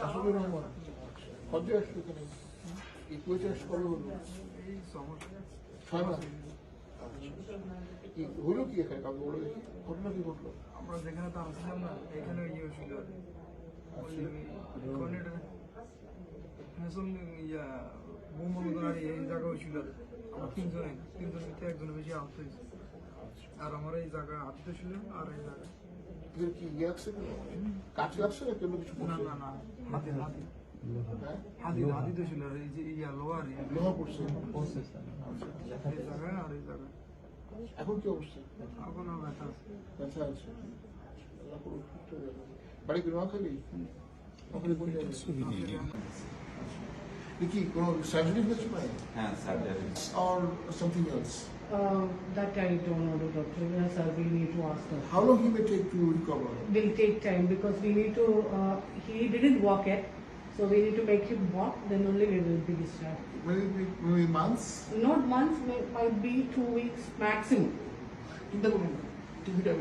আসলে রহমান কবে আসলো এখানে? এই কুয়েতে আসলে কবে হলো? এই সমস্যা 6 মাস। কি হলো কি এখানে? কাউকে বলে দেখি ঘটনা কি ঘটলো? আমরা যেখানে তো আসছিলাম না এখানে ইয়ে ছিল বোমার মতন আর এই জায়গা হয়েছিল। আমরা তিনজনের ভিতরে একজনের বেশি আহত হয়েছে। আর আমার এই জায়গা আহত ছিল আর এই জায়গা এদের কি ইয়ে আছে? কাজ লাগছে না কেন কিছু? না না না হাতি হাতি হ্যাঁ হাতি তো ছিল আর এই যে ইয়া লোহার লোহা পড়ছে। এই জায়গায় আর এই জায়গায় এখন কি অবস্থা? এখন আর ব্যথা আছে। ব্যথা আছে। আল্লাহ করুক সুস্থ হয়ে যাবে। বাড়ি কি নোয়াখালী? নোয়াখালী কোন জায়গায়? কি কোনো সার্জারি হয়েছে ভাই? হ্যাঁ surgery or something else? That I don't know, the doctor. Yes, sir, we need to ask her. How long he may take to recover? Will take time because we need to. He didn't walk yet, so we need to make him walk. Then only we will be discharged. Maybe months? Not months, might be 2 weeks maximum. চিন্তা করুন না, টিভিটা